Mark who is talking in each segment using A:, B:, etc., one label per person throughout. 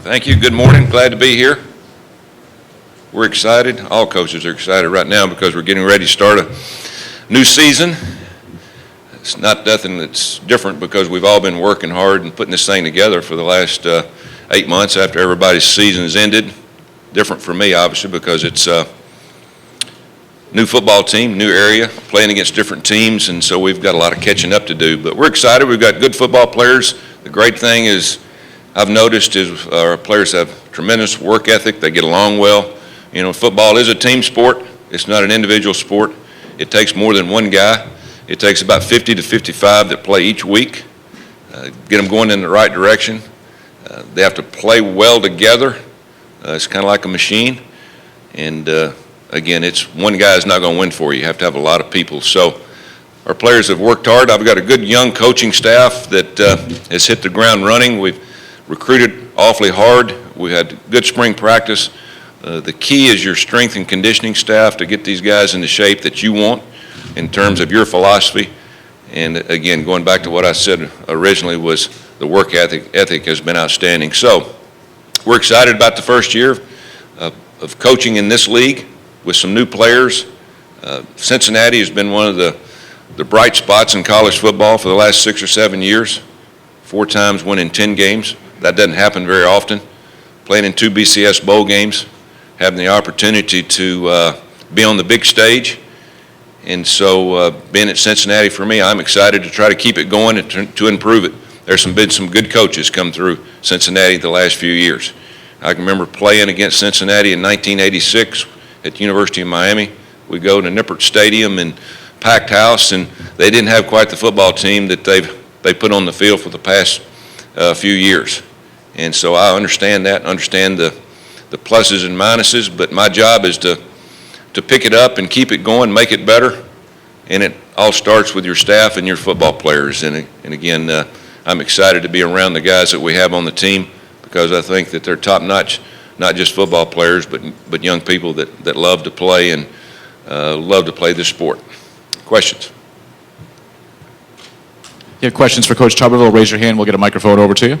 A: Thank you. Good morning. Glad to be here. We're excited. All coaches are excited right now because we're getting ready to start a new season. It's not nothing that's different because we've all been working hard and putting this thing together for the last 8 months after everybody's season has ended. Different for me, obviously, because it's a new football team, new area, playing against different teams, and so we've got a lot of catching up to do. But we're excited. We've got good football players. The great thing is I've noticed is our players have tremendous work ethic. They get along well. You know, football is a team sport. It's not an individual sport. It takes more than one guy. It takes about 50 to 55 that play each week, get them going in the right direction. They have to play well together. It's kind of like a machine. And again, it's one guy is not going to win for you. You have to have a lot of people. So our players have worked hard. I've got a good young coaching staff that has hit the ground running. We've recruited awfully hard. We had good spring practice. The key is your strength and conditioning staff to get these guys in the shape that you want in terms of your philosophy. And again, going back to what I said originally, was the work ethic has been outstanding. So we're excited about the first year of coaching in this league with some new players. Cincinnati has been one of the bright spots in college football for the last 6 or 7 years, 4 times winning 10 games. That doesn't happen very often. Playing in 2 BCS bowl games, having the opportunity to be on the big stage. And so being at Cincinnati for me, I'm excited to try to keep it going and to improve it. There's been some good coaches come through Cincinnati the last few years. I can remember playing against Cincinnati in 1986 at the University of Miami. We go to Nippert Stadium and packed house, and they didn't have quite the football team that they put on the field for the past few years. And so I understand that, understand the pluses and minuses, but my job is to pick it up and keep it going, make it better, and it all starts with your staff and your football players. And again, I'm excited to be around the guys that we have on the team because I think that they're top-notch, not just football players, but young people that love to play and love to play this sport. Questions?
B: If you have questions for Coach Tuberville, raise your hand. We'll get a microphone over to you.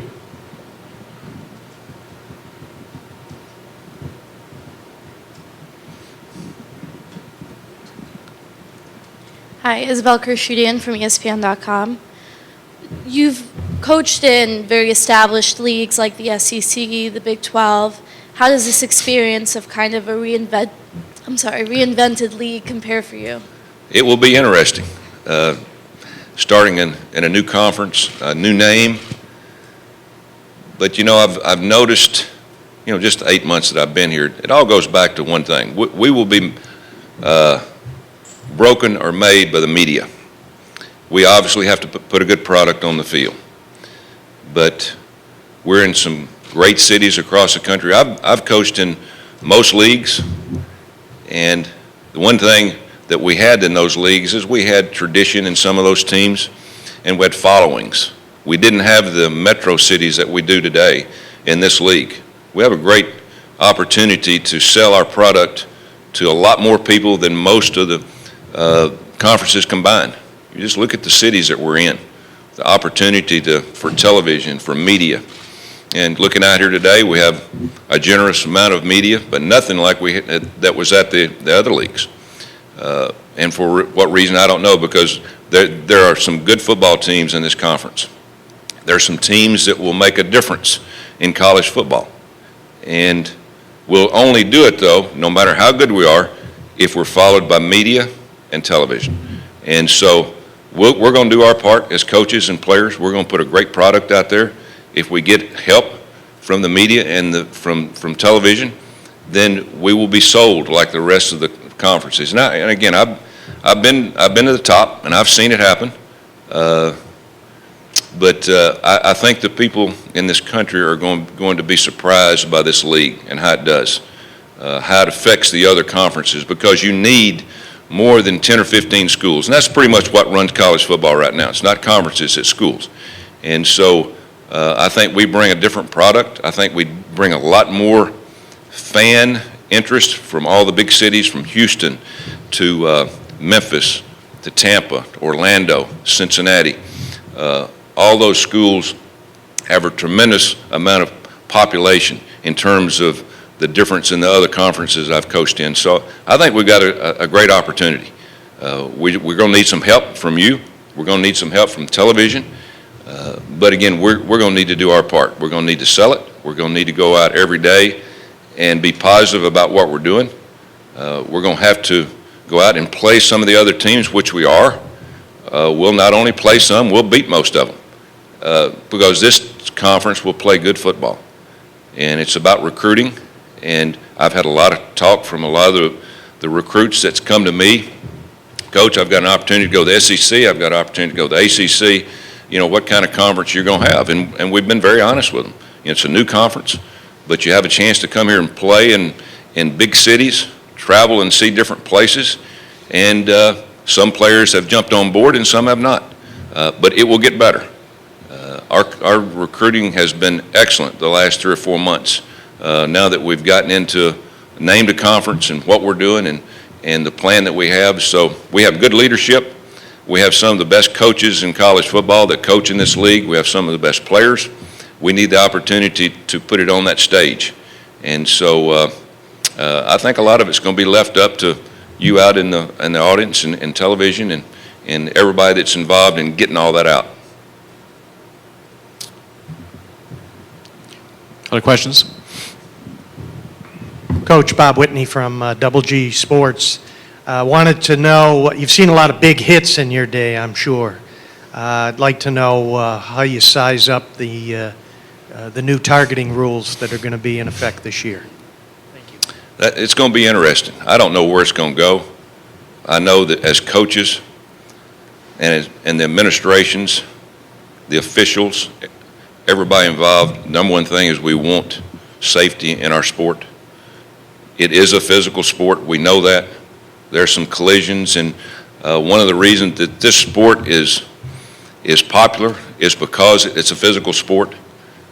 C: Hi, Isabel Kershudian from ESPN.com. You've coached in very established leagues like the SEC, the Big 12. How does this experience of kind of a reinvented league compare for you?
A: It will be interesting. Starting in a new conference, a new name. But, you know, I've noticed, you know, just the 8 months that I've been here, it all goes back to one thing. We will be broken or made by the media. We obviously have to put a good product on the field. But we're in some great cities across the country. I've coached in most leagues, and the one thing that we had in those leagues is we had tradition in some of those teams, and we had followings. We didn't have the metro cities that we do today in this league. We have a great opportunity to sell our product to a lot more people than most of the conferences combined. You just look at the cities that we're in, the opportunity for television, for media. And looking out here today, we have a generous amount of media, but nothing like that was at the other leagues. And for what reason, I don't know, because there are some good football teams in this conference. There are some teams that will make a difference in college football. And we'll only do it, though, no matter how good we are, if we're followed by media and television. And so we're going to do our part as coaches and players. We're going to put a great product out there. If we get help from the media and from television, then we will be sold like the rest of the conferences. And again, I've been to the top, and I've seen it happen. But I think the people in this country are going to be surprised by this league and how it does, how it affects the other conferences, because you need more than 10 or 15 schools. And that's pretty much what runs college football right now. It's not conferences, it's schools. And so I think we bring a different product. I think we bring a lot more fan interest from all the big cities, from Houston to Memphis to Tampa, Orlando, Cincinnati. All those schools have a tremendous amount of population in terms of the difference in the other conferences I've coached in. So I think we've got a great opportunity. We're going to need some help from you. We're going to need some help from television. But again, we're going to need to do our part. We're going to need to sell it. We're going to need to go out every day and be positive about what we're doing. We're going to have to go out and play some of the other teams, which we are. We'll not only play some, we'll beat most of them because this conference will play good football. And it's about recruiting. And I've had a lot of talk from a lot of the recruits that's come to me. Coach, I've got an opportunity to go to the SEC. I've got an opportunity to go to the ACC. You know, what kind of conference you're going to have. And we've been very honest with them. You know, it's a new conference, but you have a chance to come here and play in big cities, travel and see different places. And some players have jumped on board and some have not. But it will get better. Our recruiting has been excellent the last 3 or 4 months. Now that we've gotten into named a conference and what we're doing and the plan that we have. So we have good leadership. We have some of the best coaches in college football that coach in this league. We have some of the best players. We need the opportunity to put it on that stage. And so I think a lot of it's going to be left up to you out in the audience and television and everybody that's involved in getting all that out.
B: Other questions?
D: Coach Bob Whitney from Double G Sports. Wanted to know, you've seen a lot of big hits in your day, I'm sure. I'd like to know how you size up the new targeting rules that are going to be in effect this year. Thank you.
A: It's going to be interesting. I don't know where it's going to go. I know that as coaches and the administrations, the officials, everybody involved, number one thing is we want safety in our sport. It is a physical sport. We know that. There's some collisions, and one of the reasons that this sport is popular is because it's a physical sport.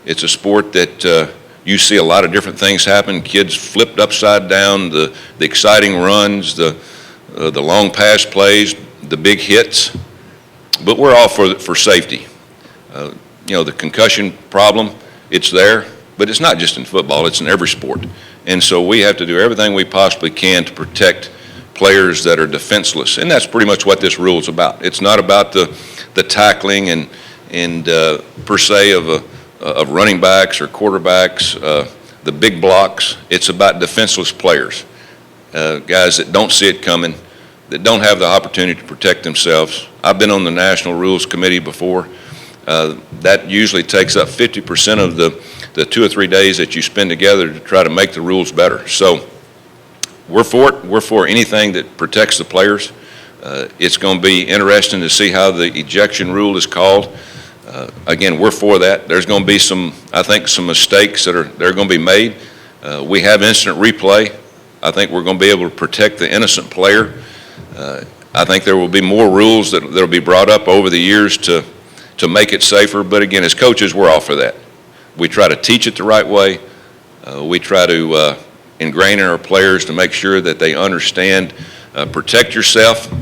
A: It's a sport that you see a lot of different things happen. Kids flipped upside down, the exciting runs, the long pass plays, the big hits. But we're all for safety. You know, the concussion problem, it's there, but it's not just in football, it's in every sport. And so we have to do everything we possibly can to protect players that are defenseless, and that's pretty much what this rule is about. It's not about the tackling and per se of running backs or quarterbacks, the big blocks. It's about defenseless players, guys that don't see it coming, that don't have the opportunity to protect themselves. I've been on the National Rules Committee before. That usually takes up 50% of the 2 or 3 days that you spend together to try to make the rules better. So we're for it. We're for anything that protects the players. It's going to be interesting to see how the ejection rule is called. Again, we're for that. There's going to be I think some mistakes that are going to be made. We have instant replay. I think we're going to be able to protect the innocent player. I think there will be more rules that will be brought up over the years to make it safer. But again, as coaches, we're all for that. We try to teach it the right way. We try to ingrain in our players to make sure that they understand, protect yourself,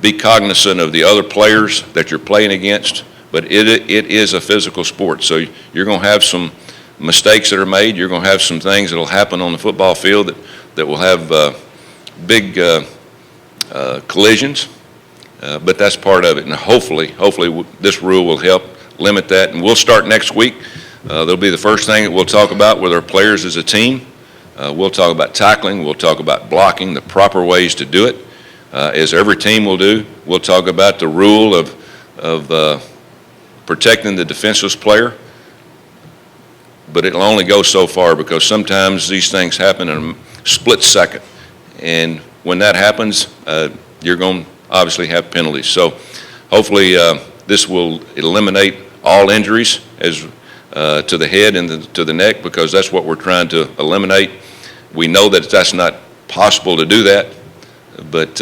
A: be cognizant of the other players that you're playing against. But it is a physical sport, so you're going to have some mistakes that are made. You're going to have some things that will happen on the football field that will have big collisions. But that's part of it, and hopefully this rule will help limit that. And we'll start next week. That'll be the first thing that we'll talk about with our players as a team. We'll talk about tackling. We'll talk about blocking, the proper ways to do it, as every team will do. We'll talk about the rule of protecting the defenseless player. But it'll only go so far because sometimes these things happen in a split second. And when that happens, you're going to obviously have penalties. So hopefully this will eliminate all injuries to the head and to the neck, because that's what we're trying to eliminate. We know that that's not possible to do that, but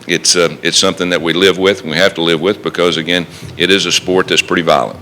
A: it's something that we live with and we have to live with because, again, it is a sport that's pretty violent.